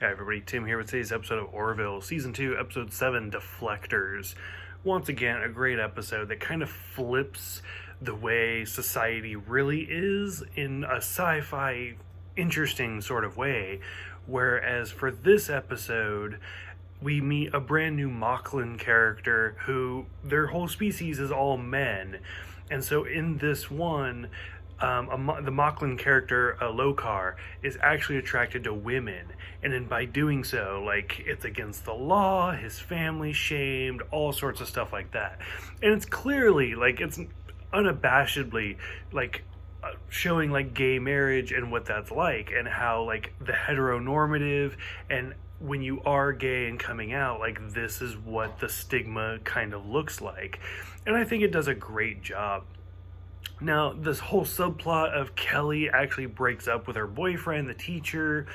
Hey everybody, Tim here with today's episode of Orville, Season 2, Episode 7, Deflectors. Once again, a great episode that kind of flips the way society really is in a sci-fi, interesting sort of way. Whereas for this episode, we meet a brand new Moclan character who, their whole species is all men. And so in this one, the Moclan character, Lokar, is actually attracted to women, and then by doing so, like, it's against the law, his family shamed, all sorts of stuff like that. And it's clearly, like, it's unabashedly, like, showing, like, gay marriage and what that's like, and how, like, the heteronormative, and when you are gay and coming out, like, this is what the stigma kind of looks like. And I think it does a great job. Now, this whole subplot of Kelly actually breaks up with her boyfriend, the teacher,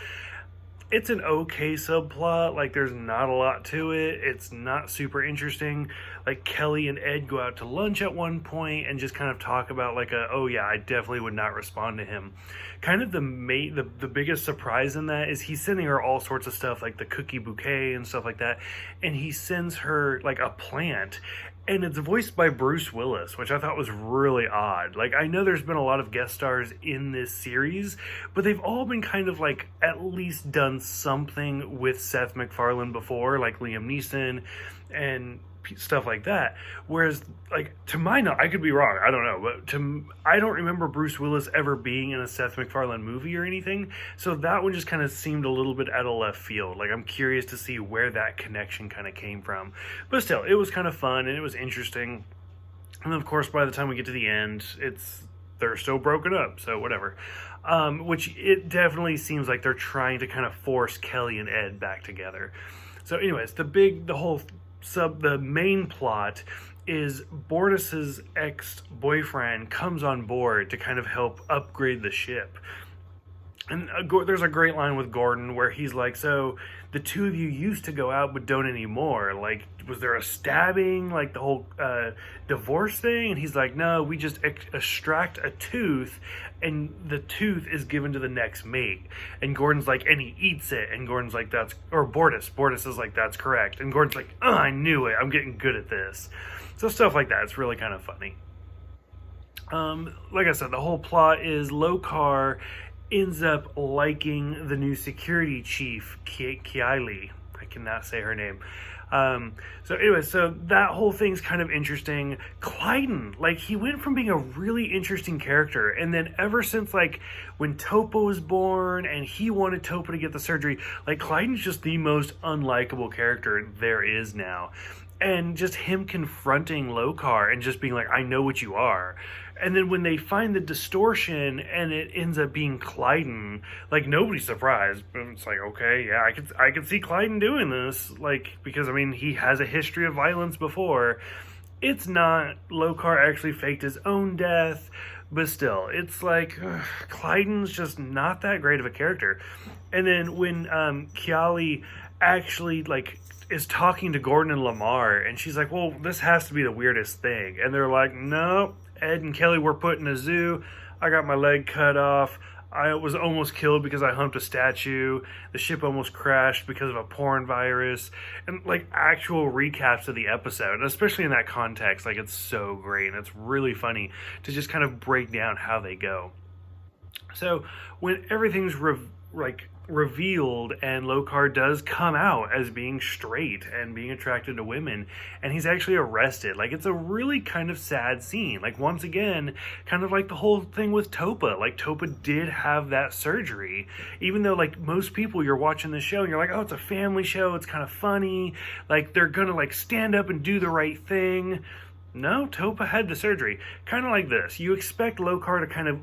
it's an okay subplot. Like, there's not a lot to it. It's not super interesting. Like, Kelly and Ed go out to lunch at one point and just kind of talk about, like, oh yeah, I definitely would not respond to him. Kind of the biggest surprise in that is he's sending her all sorts of stuff, like the cookie bouquet and stuff like that, and he sends her, like, a plant, and it's voiced by Bruce Willis, which I thought was really odd. Like, I know there's been a lot of guest stars in this series, but they've all been kind of, like, at least done something with Seth MacFarlane before, like Liam Neeson and stuff like that. Whereas, like, to my knowledge, I could be wrong, I don't know, but I don't remember Bruce Willis ever being in a Seth MacFarlane movie or anything, so that one just kind of seemed a little bit out of left field. Like, I'm curious to see where that connection kind of came from. But still, it was kind of fun, and it was interesting. And of course, by the time we get to the end, they're still broken up, so whatever. Which it definitely seems like they're trying to kind of force Kelly and Ed back together. So anyways, the main plot is Bortus's ex-boyfriend comes on board to kind of help upgrade the ship. And there's a great line with Gordon where he's like, so the two of you used to go out but don't anymore. Like, was there a stabbing, like the whole divorce thing? And he's like, no, we just extract a tooth and the tooth is given to the next mate. And Gordon's like, and he eats it. And Gordon's like, Bortus is like, that's correct. And Gordon's like, oh, I knew it. I'm getting good at this. So stuff like that. It's really kind of funny. Like I said, the whole plot is Lokar ends up liking the new security chief, Kiali. I cannot say her name. So anyway, so that whole thing's kind of interesting. Clyden, like, he went from being a really interesting character, and then ever since, like, when Topa was born and he wanted Topa to get the surgery, like, Clyden's just the most unlikable character there is now. And just him confronting Lokar and just being like, I know what you are. And then when they find the distortion and it ends up being Clyden, like, nobody's surprised. It's like, okay, yeah, I could see Clyden doing this. Like, because, I mean, he has a history of violence before. It's not. Lokar actually faked his own death. But still, it's like, Clyden's just not that great of a character. And then when Kiali actually, like, is talking to Gordon and Lamar, and she's like, well, this has to be the weirdest thing. And they're like, no, Ed and Kelly were put in a zoo. I got my leg cut off. I was almost killed because I humped a statue. The ship almost crashed because of a porn virus. And, like, actual recaps of the episode, especially in that context, like, it's so great. And it's really funny to just kind of break down how they go. So when everything's revealed and Lokar does come out as being straight and being attracted to women, and he's actually arrested, like, it's a really kind of sad scene. Like, once again, kind of like the whole thing with Topa. Like, Topa did have that surgery, even though, like, most people, you're watching this show and you're like, oh, it's a family show, it's kind of funny, like, they're gonna, like, stand up and do the right thing. No, Topa had the surgery. Kind of like this, you expect Lokar to kind of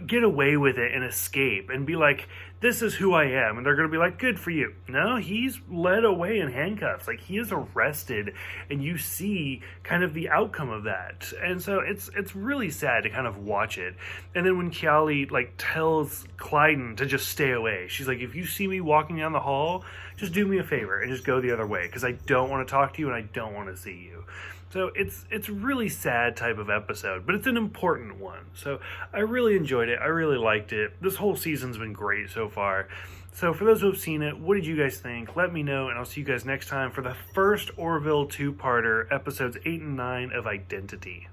get away with it and escape and be like, this is who I am, and they're going to be like, good for you. No, he's led away in handcuffs. Like, he is arrested, and you see kind of the outcome of that. And so it's really sad to kind of watch it. And then when Kiali, like, tells Clyden to just stay away, she's like, if you see me walking down the hall, just do me a favor and just go the other way, because I don't want to talk to you and I don't want to see you. So it's really sad type of episode, but it's an important one. So I really enjoyed it. I really liked it. This whole season's been great so far. So for those who have seen it, what did you guys think? Let me know, and I'll see you guys next time for the first Orville two-parter, episodes 8 and 9 of Identity.